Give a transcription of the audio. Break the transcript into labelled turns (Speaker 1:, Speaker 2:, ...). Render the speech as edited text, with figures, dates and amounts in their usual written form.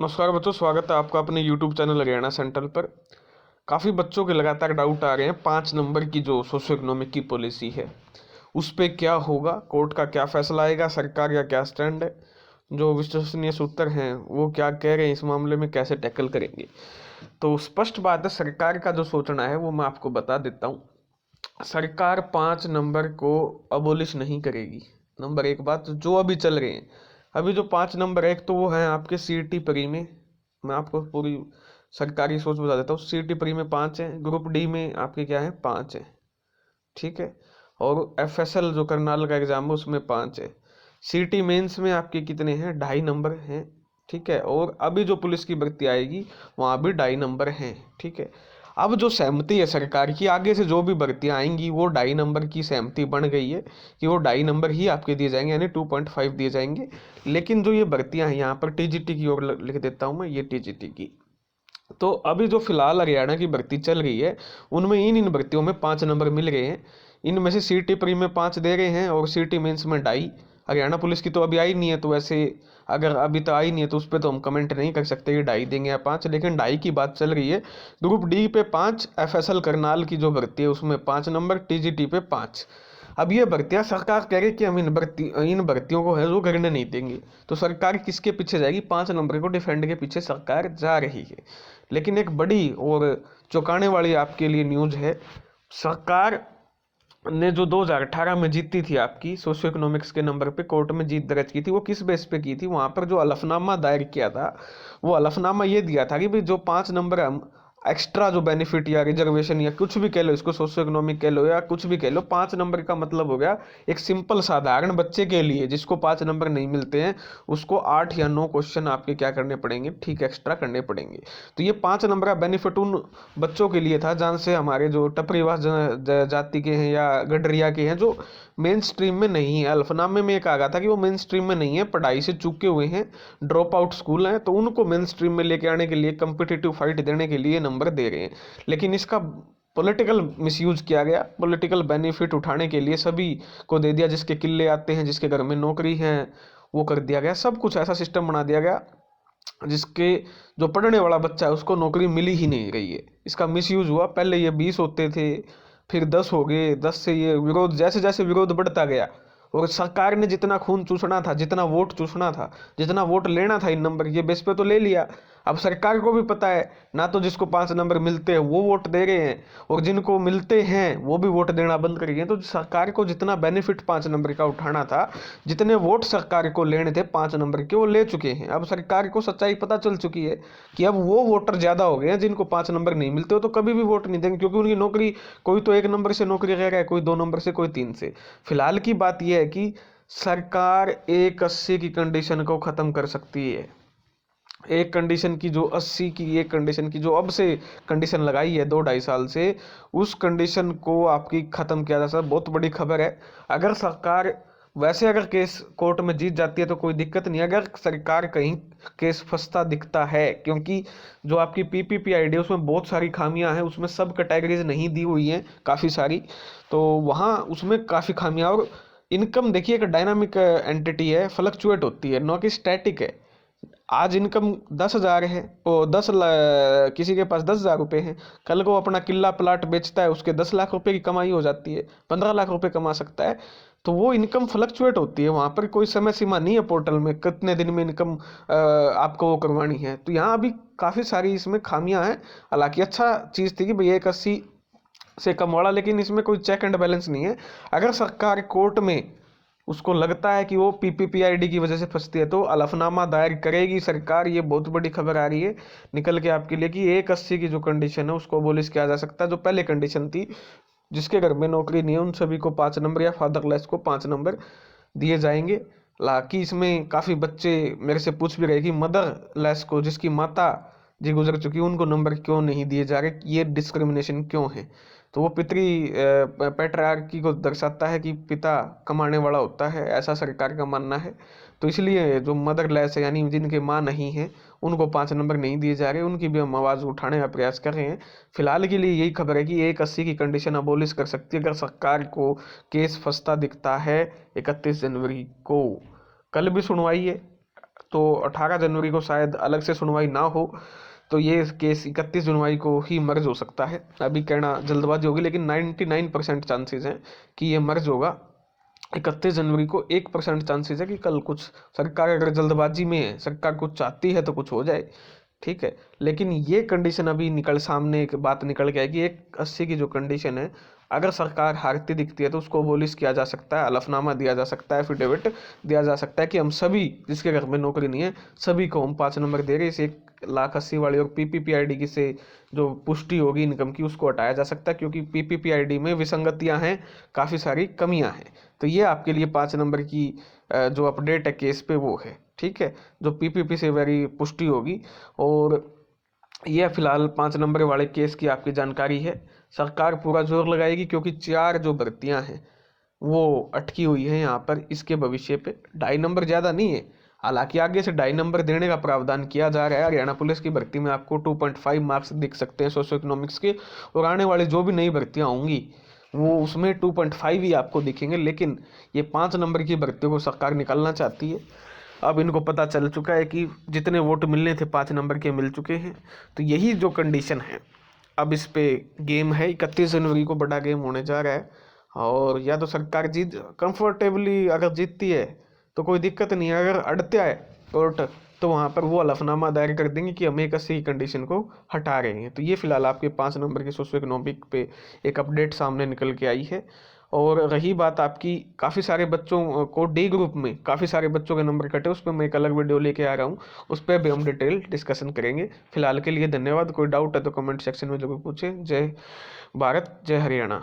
Speaker 1: नमस्कार बच्चों, स्वागत है आपका अपने YouTube चैनल हरियाणा सेंट्रल पर। काफ़ी बच्चों के लगातार डाउट आ रहे हैं 5 नंबर की जो सोशो इकोनॉमिक की पॉलिसी है उस पे क्या होगा, कोर्ट का क्या फैसला आएगा, सरकार का क्या स्टैंड है, जो विश्वसनीय सूत्र हैं वो क्या कह रहे हैं, इस मामले में कैसे टैकल करेंगे। तो स्पष्ट बात है, सरकार का जो सोचना है वो मैं आपको बता देता हूँ। सरकार 5 नंबर को अबोलिश नहीं करेगी। नंबर एक बात जो अभी चल रहे हैं, अभी जो 5 नंबर एक तो वो है आपके सीईटी प्री में। मैं आपको पूरी सरकारी सोच बता देता हूँ। सीईटी प्री में 5 है, ग्रुप डी में आपके क्या है 5 है, ठीक है। और एफएसएल जो करनाल का एग्जाम है उसमें 5 है। सीईटी मेंस में आपके कितने हैं, 2.5 नंबर हैं, ठीक है। और अभी जो पुलिस की भर्ती आएगी वहाँ भी 2.5 नंबर हैं, ठीक है। अब जो सहमति है सरकार की, आगे से जो भी भर्तियां आएंगी वो 2.5 नंबर की सहमति बन गई है कि वो 2.5 नंबर ही आपके दिए जाएंगे, यानी 2.5 दिए जाएंगे। लेकिन जो ये भर्तियां हैं, यहाँ पर टीजीटी की ओर लिख देता हूँ मैं, ये टीजीटी की। तो अभी जो फिलहाल हरियाणा की भर्ती चल रही है उनमें इन भर्तियों में 5 नंबर मिल गए हैं। इनमें से सीटी प्री में 5 दे रहे हैं और सीटी मेंस में 2.5। हरियाणा पुलिस की तो अभी आई नहीं है, तो वैसे अगर अभी तो आई नहीं है तो उस पर तो हम कमेंट नहीं कर सकते कि 2.5 देंगे या 5, लेकिन 2.5 की बात चल रही है। ग्रुप डी पे 5, एफएसएल करनाल की जो भर्ती है उसमें 5 नंबर, टीजीटी पे 5। अब ये भर्तियां सरकार कह रही कि हम इन भर्तियों को है जो करने नहीं देंगे। तो सरकार किसके पीछे जाएगी, 5 नंबर को डिफेंड के पीछे सरकार जा रही है। लेकिन एक बड़ी और चौंकाने वाली आपके लिए न्यूज है। सरकार ने जो 2018 में जीती थी आपकी सोशियो इकोनॉमिक्स के नंबर पे कोर्ट में जीत दर्ज की थी, वो किस बेस पे की थी, वहां पर जो हलफनामा दायर किया था वो हलफनामा ये दिया था कि भाई जो 5 नंबर हम एक्स्ट्रा जो बेनिफिट या रिजर्वेशन या कुछ भी कह लो, इसको सोशियो इकोनॉमिक कह लो या कुछ भी कह लो, 5 नंबर का मतलब हो गया एक सिंपल साधारण बच्चे के लिए जिसको 5 नंबर नहीं मिलते हैं उसको 8 या 9 क्वेश्चन आपके क्या करने पड़ेंगे, ठीक एक्स्ट्रा करने पड़ेंगे। तो ये 5 नंबर का बेनिफिट उन बच्चों के लिए था जहाँ से हमारे जो टपरीवास जाति के हैं या गडरिया के हैं जो मेन स्ट्रीम में नहीं है। अल्फनामे में एक आ गया था कि वो मेन स्ट्रीम में नहीं है, पढ़ाई से चूके हुए हैं, ड्रॉप आउट स्कूल हैं, तो उनको मेन स्ट्रीम में लेके आने के लिए कम्पिटिटिव फाइट देने के लिए नंबर दे रहे हैं। लेकिन इसका पॉलिटिकल मिसयूज किया गया, पॉलिटिकल बेनिफिट उठाने के लिए सभी को दे दिया, जिसके किले आते हैं, जिसके घर में नौकरी है वो कर दिया गया, सब कुछ ऐसा सिस्टम बना दिया गया जिसके जो पढ़ने वाला बच्चा है उसको नौकरी मिली ही नहीं रही है। इसका मिसयूज हुआ। पहले ये 20 होते थे, फिर 10 हो गए, 10 से ये विरोध, जैसे जैसे विरोध बढ़ता गया और सरकार ने जितना खून चूसना था, जितना वोट चूसना था, जितना वोट लेना था इन नंबर के बेस पे तो ले लिया। अब सरकार को भी पता है ना, तो जिसको 5 नंबर मिलते हैं वो वोट दे रहे हैं और जिनको मिलते हैं वो भी वोट देना बंद कर गए हैं। तो सरकार को जितना बेनिफिट 5 नंबर का उठाना था, जितने वोट सरकार को लेने थे 5 नंबर के, वो ले चुके हैं। अब सरकार को सच्चाई पता चल चुकी है कि अब वो वोटर ज्यादा हो गए हैं जिनको 5 नंबर नहीं मिलते हो, तो कभी भी वोट नहीं देंगे, क्योंकि उनकी नौकरी, कोई तो 1 नंबर से नौकरी ले रहा है, कोई 2 नंबर से, कोई 3 से। फिलहाल की बात यह है कि सरकार 180 की कंडीशन को खत्म कर सकती है। एक कंडीशन की जो 80 की, एक कंडीशन की जो अब से कंडीशन लगाई है 2-2.5 साल से, उस कंडीशन को आपकी खत्म किया जा सकता है। बहुत बड़ी खबर है। अगर सरकार वैसे अगर केस कोर्ट में जीत जाती है तो कोई दिक्कत नहीं है, अगर सरकार कहीं केस फंसता दिखता है, क्योंकि जो आपकी पीपीपी आईडी है उसमें बहुत सारी खामियां हैं, उसमें सब कैटेगरीज नहीं दी हुई हैं काफ़ी सारी, तो वहाँ उसमें काफ़ी खामियां। और इनकम देखिए एक डायनामिक एंटिटी है, फ्लक्चुएट होती है, न कि स्टैटिक है। आज इनकम 10,000 है, वो किसी के पास 10,000 रुपये हैं, कल को अपना किला प्लाट बेचता है, उसके 10 लाख रुपए की कमाई हो जाती है, 15 लाख रुपए कमा सकता है। तो वो इनकम फ्लक्चुएट होती है, वहाँ पर कोई समय सीमा नहीं है पोर्टल में कितने दिन में इनकम आपको वो करवानी है। तो यहाँ अभी काफ़ी सारी इसमें खामियां हैं। हालांकि अच्छा चीज़ थी कि भैया 180 से कम वाला, लेकिन इसमें कोई चेक एंड बैलेंस नहीं है। अगर सरकार कोर्ट में उसको लगता है कि वो पीपीपीआईडी की वजह से फंसती है तो हलफनामा दायर करेगी सरकार। ये बहुत बड़ी खबर आ रही है निकल के आपके लिए कि 180 की जो कंडीशन है उसको अबोलिश किया जा सकता है। जो पहले कंडीशन थी, जिसके घर में नौकरी नहीं है उन सभी को 5 नंबर या फादरलेस को 5 नंबर दिए जाएंगे। हालांकि इसमें काफ़ी बच्चे मेरे से पूछ भी रहे कि मदरलेस को, जिसकी माता जी गुजर चुकी है, उनको नंबर क्यों नहीं दिए जा रहे, ये डिस्क्रिमिनेशन क्यों है। तो वो पितरी पैट्रियार्की को दर्शाता है कि पिता कमाने वाला होता है, ऐसा सरकार का मानना है। तो इसलिए जो मदरलेस है, यानी जिनके माँ नहीं है, उनको 5 नंबर नहीं दिए जा रहे, उनकी भी हम आवाज़ उठाने का प्रयास कर रहे हैं। फिलहाल के लिए यही खबर है कि 180 की कंडीशन अबोलिश कर सकती है अगर सरकार को केस फंसता दिखता है 31 जनवरी को। कल भी सुनवाई है, तो 18 जनवरी को शायद अलग से सुनवाई ना हो, तो ये केस 31 जनवरी को ही मर्ज हो सकता है। अभी कहना जल्दबाजी होगी, लेकिन 99% चांसेस हैं कि ये मर्ज होगा 31 जनवरी को। 1% चांसेस है कि कल कुछ सरकार अगर जल्दबाजी में है, सरकार कुछ चाहती है तो कुछ हो जाए, ठीक है। लेकिन ये कंडीशन अभी सामने एक बात निकल के आएगी। 180 की जो कंडीशन है, अगर सरकार हारती दिखती है तो उसको अबोलिश किया जा सकता है, हलफनामा दिया जा सकता है, एफिडेविट दिया जा सकता है कि हम सभी जिसके घर में नौकरी नहीं है सभी को हम 5 नंबर दे रहे हैं। इस 1,80,000 वाली और पीपीपीआईडी की से जो पुष्टि होगी इनकम की उसको हटाया जा सकता है, क्योंकि पीपीपीआईडी में विसंगतियां हैं, काफ़ी सारी कमियां हैं। तो ये आपके लिए 5 नंबर की जो अपडेट है केस पे वो है, ठीक है, जो पीपीपी से वेरी पुष्टि होगी। और यह फिलहाल 5 नंबर वाले केस की आपकी जानकारी है। सरकार पूरा जोर लगाएगी, क्योंकि 4 जो भर्तियां हैं वो अटकी हुई है यहाँ पर इसके भविष्य पे। 2.5 नंबर ज़्यादा नहीं है, हालांकि आगे से 2.5 नंबर देने का प्रावधान किया जा रहा है। हरियाणा पुलिस की भर्ती में आपको 2.5 मार्क्स दिख सकते हैं सोशो इकोनॉमिक्स के, और आने वाले जो भी नई भर्तियाँ होंगी वो उसमें 2.5 ही आपको दिखेंगे। लेकिन ये 5 नंबर की भर्तियों को सरकार निकालना चाहती है। अब इनको पता चल चुका है कि जितने वोट मिलने थे 5 नंबर के मिल चुके हैं, तो यही जो कंडीशन है अब इस पे गेम है। 31 जनवरी को बड़ा गेम होने जा रहा है, और या तो सरकार जीत कंफर्टेबली अगर जीतती है तो कोई दिक्कत नहीं है, अगर अड़ता है कोर्ट तो वहाँ पर वो हलफनामा दायर कर देंगे कि हम 81 की कंडीशन को हटा रहे हैं। तो ये फिलहाल आपके 5 नंबर के सोशो इकोनॉमिक पे एक अपडेट सामने निकल के आई है। और रही बात आपकी, काफ़ी सारे बच्चों को डी ग्रुप में काफ़ी सारे बच्चों के नंबर कटे, उस पर मैं एक अलग वीडियो लेके आ रहा हूँ, उस पर भी हम डिटेल डिस्कशन करेंगे। फिलहाल के लिए धन्यवाद। कोई डाउट है तो कमेंट सेक्शन में जरूर पूछें। जय भारत, जय हरियाणा।